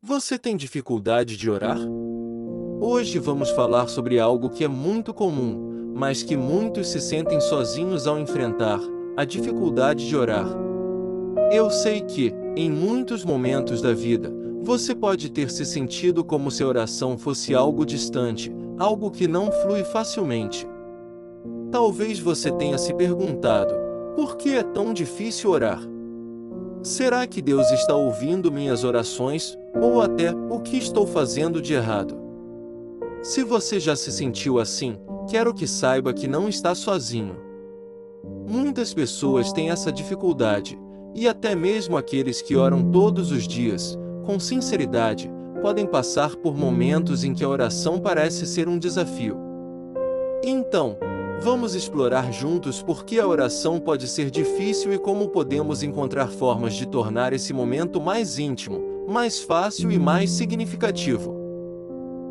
Você tem dificuldade de orar? Hoje vamos falar sobre algo que é muito comum, mas que muitos se sentem sozinhos ao enfrentar: a dificuldade de orar. Eu sei que, em muitos momentos da vida, você pode ter se sentido como se a oração fosse algo distante, algo que não flui facilmente. Talvez você tenha se perguntado: por que é tão difícil orar? Será que Deus está ouvindo minhas orações, ou até o que estou fazendo de errado? Se você já se sentiu assim, quero que saiba que não está sozinho. Muitas pessoas têm essa dificuldade, e até mesmo aqueles que oram todos os dias, com sinceridade, podem passar por momentos em que a oração parece ser um desafio. Então, vamos explorar juntos por que a oração pode ser difícil e como podemos encontrar formas de tornar esse momento mais íntimo, mais fácil e mais significativo.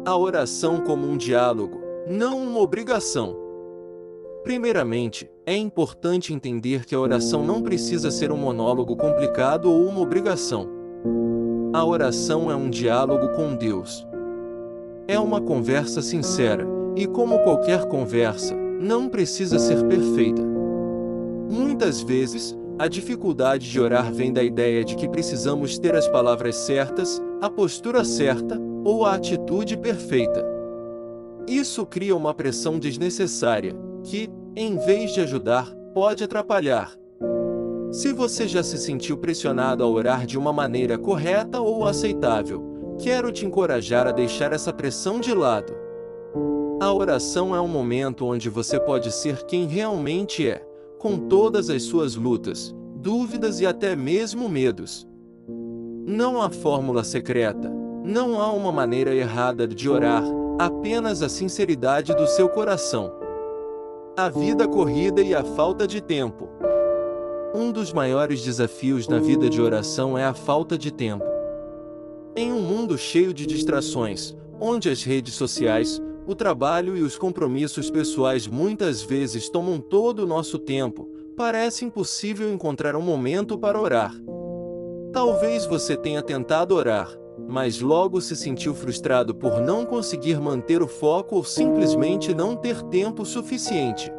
A oração como um diálogo, não uma obrigação. Primeiramente, é importante entender que a oração não precisa ser um monólogo complicado ou uma obrigação. A oração é um diálogo com Deus. É uma conversa sincera, e como qualquer conversa, não precisa ser perfeita. Muitas vezes, a dificuldade de orar vem da ideia de que precisamos ter as palavras certas, a postura certa, ou a atitude perfeita. Isso cria uma pressão desnecessária, que, em vez de ajudar, pode atrapalhar. Se você já se sentiu pressionado a orar de uma maneira correta ou aceitável, quero te encorajar a deixar essa pressão de lado. A oração é um momento onde você pode ser quem realmente é, com todas as suas lutas, dúvidas e até mesmo medos. Não há fórmula secreta, não há uma maneira errada de orar, apenas a sinceridade do seu coração. A vida corrida e a falta de tempo. Um dos maiores desafios na vida de oração é a falta de tempo. Em um mundo cheio de distrações, onde as redes sociais, o trabalho e os compromissos pessoais muitas vezes tomam todo o nosso tempo, parece impossível encontrar um momento para orar. Talvez você tenha tentado orar, mas logo se sentiu frustrado por não conseguir manter o foco ou simplesmente não ter tempo suficiente.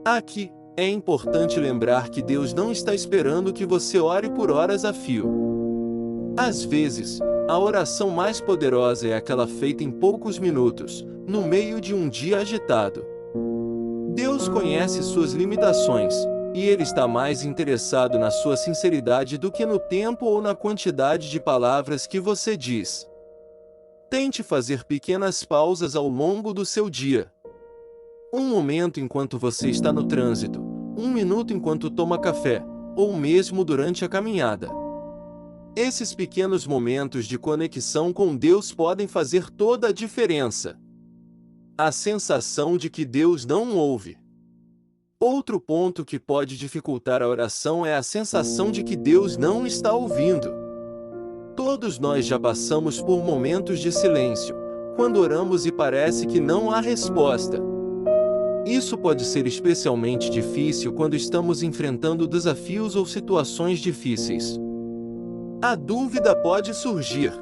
Aqui, é importante lembrar que Deus não está esperando que você ore por horas a fio. Às vezes, a oração mais poderosa é aquela feita em poucos minutos, no meio de um dia agitado. Deus conhece suas limitações, e Ele está mais interessado na sua sinceridade do que no tempo ou na quantidade de palavras que você diz. Tente fazer pequenas pausas ao longo do seu dia. Um momento enquanto você está no trânsito, um minuto enquanto toma café, ou mesmo durante a caminhada. Esses pequenos momentos de conexão com Deus podem fazer toda a diferença. A sensação de que Deus não ouve. Outro ponto que pode dificultar a oração é a sensação de que Deus não está ouvindo. Todos nós já passamos por momentos de silêncio, quando oramos e parece que não há resposta. Isso pode ser especialmente difícil quando estamos enfrentando desafios ou situações difíceis. A dúvida pode surgir: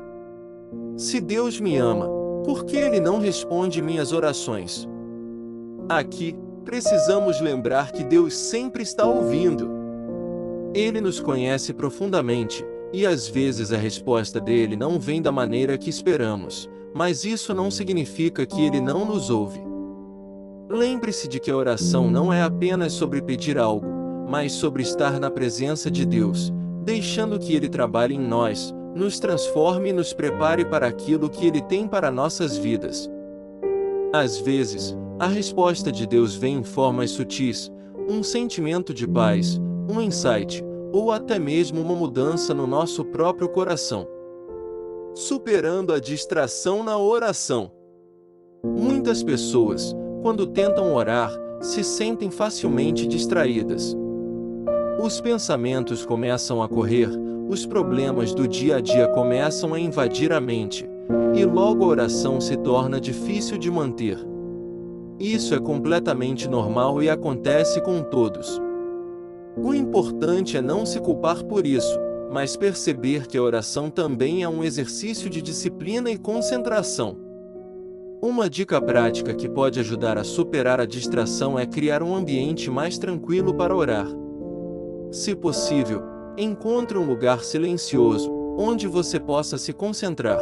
se Deus me ama, por que Ele não responde minhas orações? Aqui, precisamos lembrar que Deus sempre está ouvindo. Ele nos conhece profundamente, e às vezes a resposta dele não vem da maneira que esperamos, mas isso não significa que Ele não nos ouve. Lembre-se de que a oração não é apenas sobre pedir algo, mas sobre estar na presença de Deus, deixando que Ele trabalhe em nós, nos transforme e nos prepare para aquilo que Ele tem para nossas vidas. Às vezes, a resposta de Deus vem em formas sutis, um sentimento de paz, um insight, ou até mesmo uma mudança no nosso próprio coração. Superando a distração na oração. Muitas pessoas, quando tentam orar, se sentem facilmente distraídas. Os pensamentos começam a correr, os problemas do dia a dia começam a invadir a mente, e logo a oração se torna difícil de manter. Isso é completamente normal e acontece com todos. O importante é não se culpar por isso, mas perceber que a oração também é um exercício de disciplina e concentração. Uma dica prática que pode ajudar a superar a distração é criar um ambiente mais tranquilo para orar. Se possível, encontre um lugar silencioso, onde você possa se concentrar.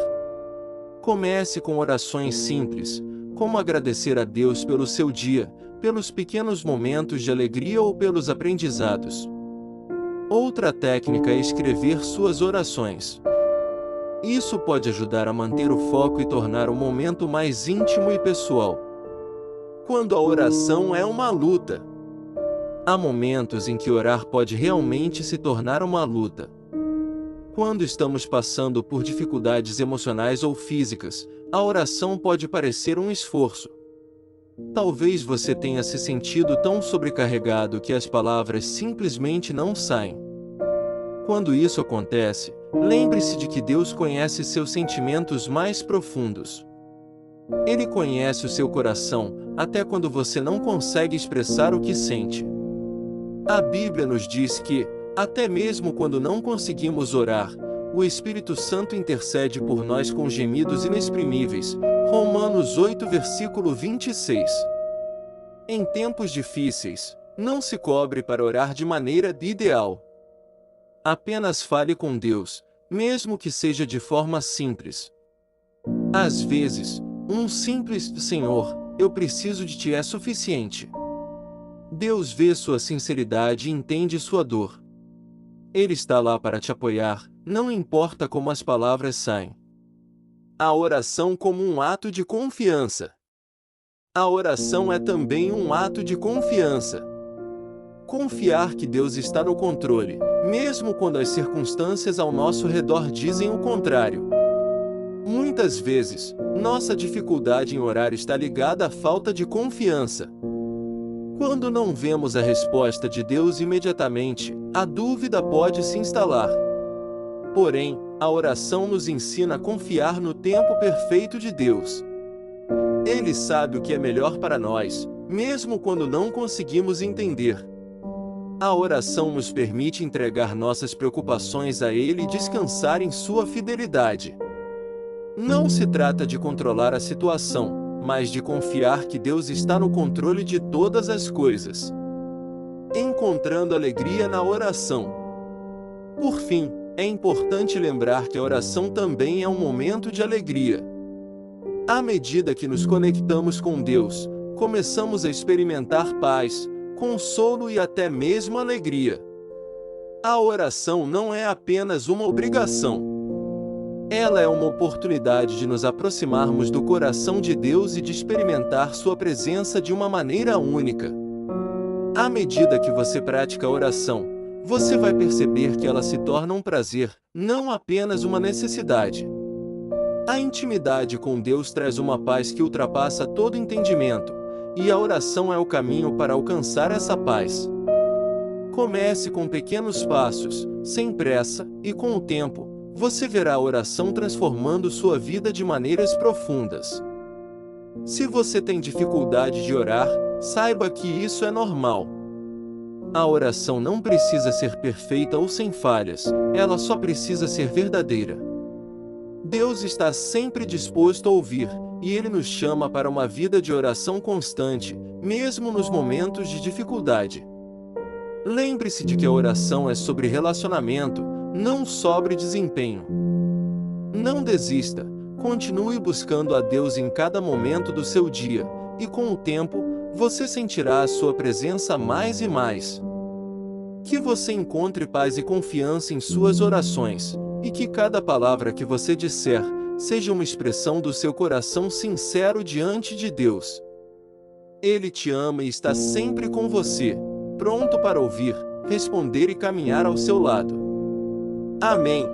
Comece com orações simples, como agradecer a Deus pelo seu dia, pelos pequenos momentos de alegria ou pelos aprendizados. Outra técnica é escrever suas orações. Isso pode ajudar a manter o foco e tornar o momento mais íntimo e pessoal. Quando a oração é uma luta. Há momentos em que orar pode realmente se tornar uma luta. Quando estamos passando por dificuldades emocionais ou físicas, a oração pode parecer um esforço. Talvez você tenha se sentido tão sobrecarregado que as palavras simplesmente não saem. Quando isso acontece, lembre-se de que Deus conhece seus sentimentos mais profundos. Ele conhece o seu coração, até quando você não consegue expressar o que sente. A Bíblia nos diz que, até mesmo quando não conseguimos orar, o Espírito Santo intercede por nós com gemidos inexprimíveis. Romanos 8, versículo 26. Em tempos difíceis, não se cobre para orar de maneira ideal. Apenas fale com Deus, mesmo que seja de forma simples. Às vezes, um simples "Senhor, eu preciso de Ti" é suficiente. Deus vê sua sinceridade e entende sua dor. Ele está lá para te apoiar, não importa como as palavras saem. A oração como um ato de confiança. A oração é também um ato de confiança. Confiar que Deus está no controle, mesmo quando as circunstâncias ao nosso redor dizem o contrário. Muitas vezes, nossa dificuldade em orar está ligada à falta de confiança. Quando não vemos a resposta de Deus imediatamente, a dúvida pode se instalar. Porém, a oração nos ensina a confiar no tempo perfeito de Deus. Ele sabe o que é melhor para nós, mesmo quando não conseguimos entender. A oração nos permite entregar nossas preocupações a Ele e descansar em sua fidelidade. Não se trata de controlar a situação, mas de confiar que Deus está no controle de todas as coisas. Encontrando alegria na oração. Por fim, é importante lembrar que a oração também é um momento de alegria. À medida que nos conectamos com Deus, começamos a experimentar paz, consolo e até mesmo alegria. A oração não é apenas uma obrigação. Ela é uma oportunidade de nos aproximarmos do coração de Deus e de experimentar sua presença de uma maneira única. À medida que você pratica a oração, você vai perceber que ela se torna um prazer, não apenas uma necessidade. A intimidade com Deus traz uma paz que ultrapassa todo entendimento, e a oração é o caminho para alcançar essa paz. Comece com pequenos passos, sem pressa, e com o tempo, você verá a oração transformando sua vida de maneiras profundas. Se você tem dificuldade de orar, saiba que isso é normal. A oração não precisa ser perfeita ou sem falhas, ela só precisa ser verdadeira. Deus está sempre disposto a ouvir, e Ele nos chama para uma vida de oração constante, mesmo nos momentos de dificuldade. Lembre-se de que a oração é sobre relacionamento, não sobre desempenho. Não desista, continue buscando a Deus em cada momento do seu dia, e com o tempo, você sentirá a sua presença mais e mais. Que você encontre paz e confiança em suas orações, e que cada palavra que você disser seja uma expressão do seu coração sincero diante de Deus. Ele te ama e está sempre com você, pronto para ouvir, responder e caminhar ao seu lado. Amém.